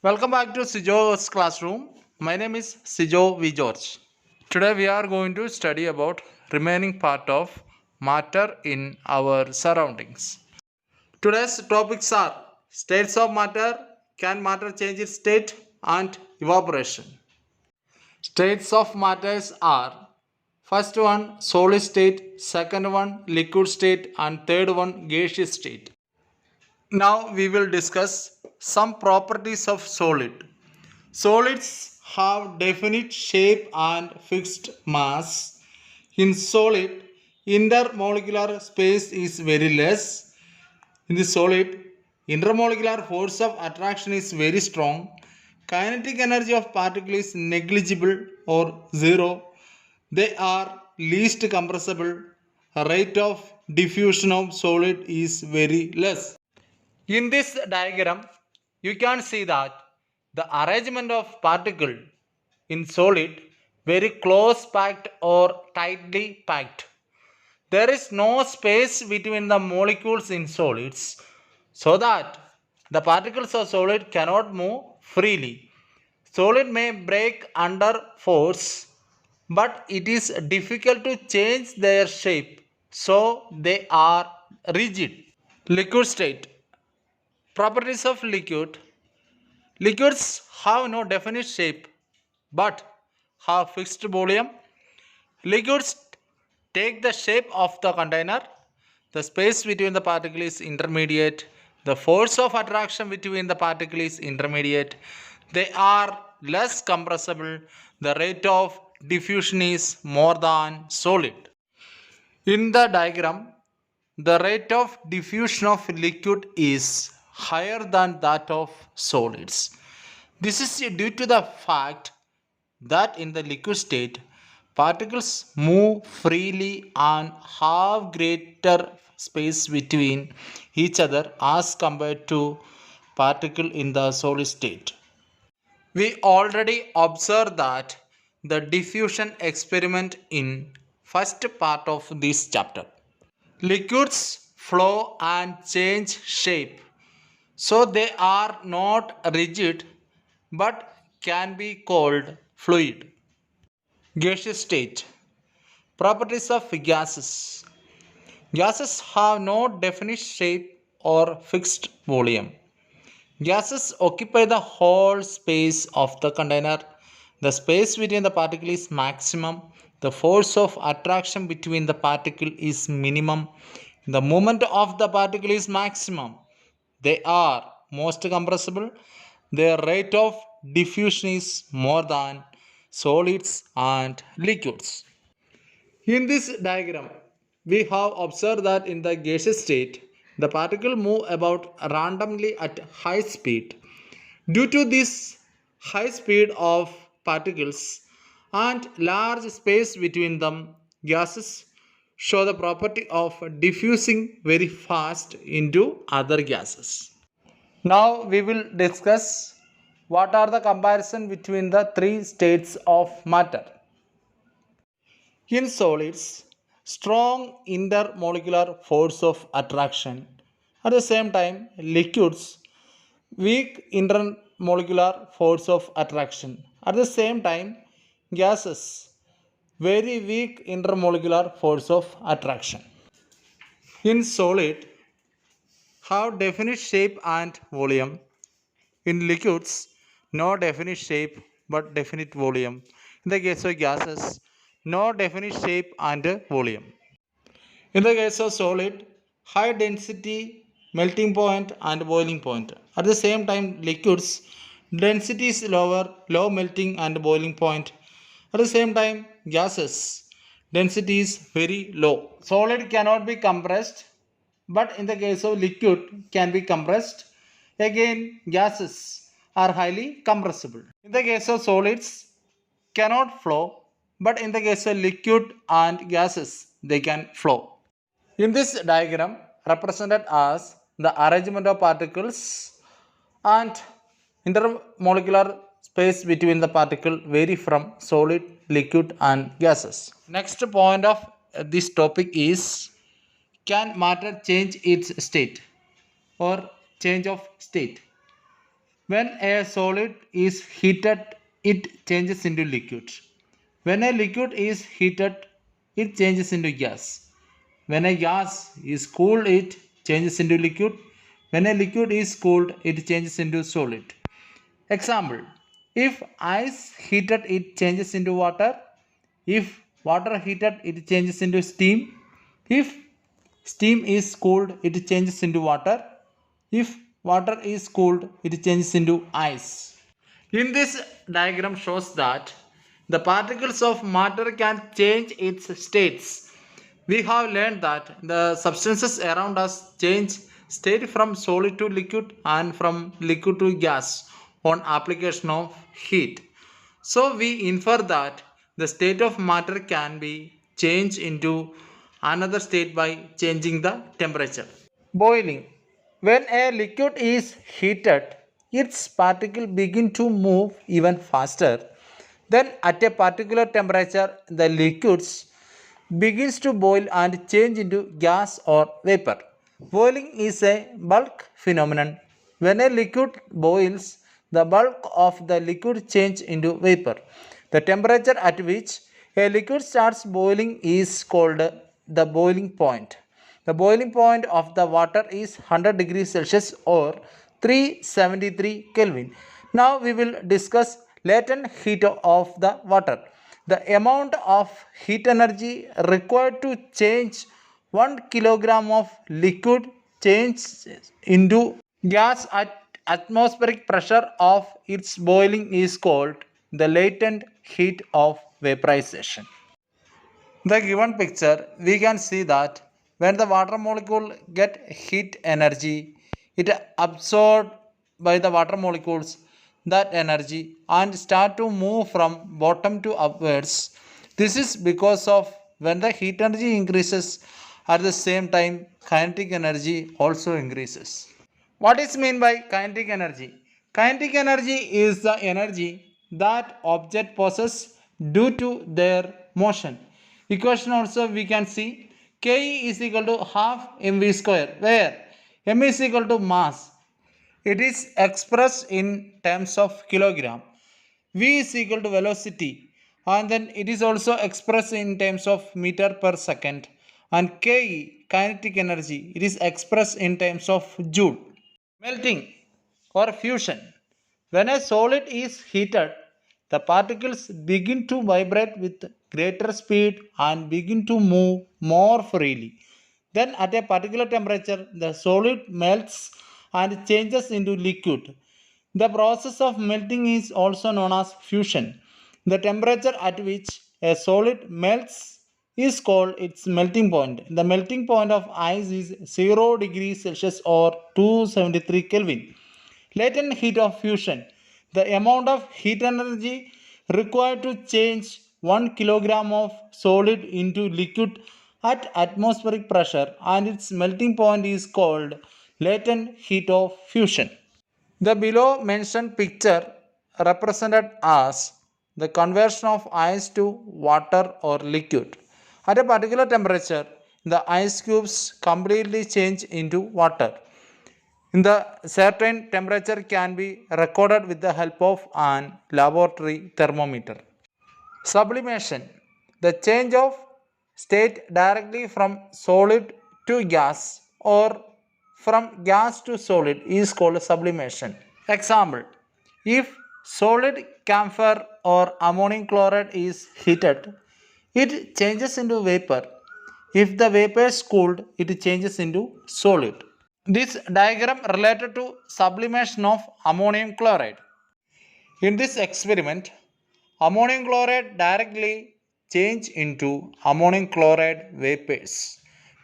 Welcome back to Sijo's classroom. My name is Sijo V. George. Today we are going to study about remaining part of matter in our surroundings. Today's topics are states of matter, can matter change its state, and evaporation. States of matters are first one solid state, second one liquid state, and third one gaseous state. Now we will discuss some properties of solid. Solids have definite shape and fixed mass. In solid, intermolecular space is very less. In the solid, intermolecular force of attraction is very strong. Kinetic energy of particle is negligible or zero. They are least compressible. Rate of diffusion of solid is very less. In this diagram, you can see that the arrangement of particle in solid very close packed or tightly packed. There is no space between the molecules in solids so that the particles of solid cannot move freely. Solid may break under force, but it is difficult to change their shape, so they are rigid. Liquid state. Properties of liquid. Liquids have no definite shape but have fixed volume. Liquids take the shape of the container. The space between the particles is intermediate. The force of attraction between the particles is intermediate. They are less compressible. The rate of diffusion is more than solid. In the diagram, the rate of diffusion of liquid is higher than that of solids. This is due to the fact that in the liquid state, particles move freely and have greater space between each other as compared to particle in the solid state. We already observed that the diffusion experiment in first part of this chapter. Liquids flow and change shape, so they are not rigid but can be called fluid. Gaseous state. Properties of gases. Gases have no definite shape or fixed volume. Gases occupy the whole space of the container. The space between the particle is maximum. The force of attraction between the particle is minimum. The moment of the particle is maximum. They are most compressible. Their rate of diffusion is more than solids and liquids. In this diagram, we have observed that in the gaseous state, the particle move about randomly at high speed. Due to this high speed of particles and large space between them, gases show the property of diffusing very fast into other gases. Now we will discuss what are the comparison between the three states of matter. In solids, strong intermolecular force of attraction. At the same time, liquids, weak intermolecular force of attraction. At the same time, gases, very weak intermolecular force of attraction. In solid, have definite shape and volume. In liquids, no definite shape but definite volume. In the case of gases, no definite shape and volume. In the case of solid, high density, melting point and boiling point. At the same time, liquids, density is lower, low melting and boiling point. At the same time, gases, density is very low. Solid cannot be compressed, but in the case of liquid can be compressed. Again, gases are highly compressible. In the case of solids, cannot flow, but in the case of liquid and gases, they can flow. In this diagram, represented as the arrangement of particles and intermolecular space between the particle vary from solid, liquid and gases. Next point of this topic is, can matter change its state or change of state? When a solid is heated, it changes into liquid. When a liquid is heated, it changes into gas. When a gas is cooled, it changes into liquid. When a liquid is cooled, it changes into solid. Example: if ice heated, it changes into water. If water heated, it changes into steam. If steam is cooled, it changes into water. If water is cooled, it changes into ice. In this diagram shows that the particles of matter can change its states. We have learned that the substances around us change state from solid to liquid and from liquid to gas on application of heat. So we infer that the state of matter can be changed into another state by changing the temperature. Boiling. When a liquid is heated, its particles begin to move even faster. Then at a particular temperature, the liquids begins to boil and change into gas or vapor. Boiling is a bulk phenomenon. When a liquid boils, the bulk of the liquid changes into vapor. The temperature at which a liquid starts boiling is called the boiling point. The boiling point of the water is 100 degrees Celsius or 373 Kelvin. Now we will discuss latent heat of the water. The amount of heat energy required to change 1 kilogram of liquid changes into gas at atmospheric pressure of its boiling is called the latent heat of vaporization. The given picture, we can see that when the water molecule get heat energy, it absorbed by the water molecules that energy and start to move from bottom to upwards. This is because of when the heat energy increases, at the same time kinetic energy also increases. What is mean by kinetic energy? Kinetic energy is the energy that object possess due to their motion. Equation also we can see Ke is equal to half mv square where m is equal to mass. It is expressed in terms of kilogram. V is equal to velocity and then it is also expressed in terms of meter per second, and Ke kinetic energy it is expressed in terms of joule. Melting or fusion. When a solid is heated, the particles begin to vibrate with greater speed and begin to move more freely. Then, at a particular temperature, the solid melts and changes into liquid. The process of melting is also known as fusion. The temperature at which a solid melts is called its melting point. The melting point of ice is 0 degrees Celsius or 273 Kelvin. Latent heat of fusion. The amount of heat energy required to change 1 kilogram of solid into liquid at atmospheric pressure and its melting point is called latent heat of fusion. The below mentioned picture represented as the conversion of ice to water or liquid. At a particular temperature, the ice cubes completely change into water. In the certain temperature can be recorded with the help of an laboratory thermometer. Sublimation. The change of state directly from solid to gas or from gas to solid is called sublimation. Example: if solid camphor or ammonium chloride is heated, it changes into vapor. If the vapor is cooled, it changes into solid. This diagram related to sublimation of ammonium chloride. In this experiment, ammonium chloride directly change into ammonium chloride vapors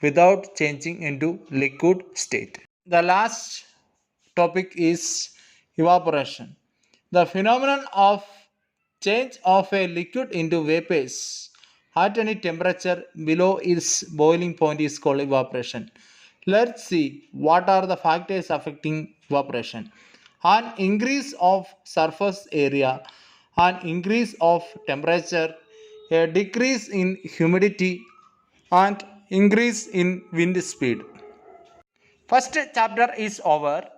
without changing into liquid state. The last topic is evaporation. The phenomenon of change of a liquid into vapors at any temperature below its boiling point is called evaporation. Let's see what are the factors affecting evaporation. An increase of surface area, an increase of temperature, a decrease in humidity, and increase in wind speed. First chapter is over.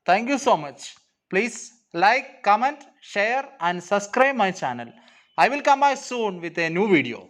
Thank you so much. Please like, comment, share and subscribe my channel. I will come back soon with a new video.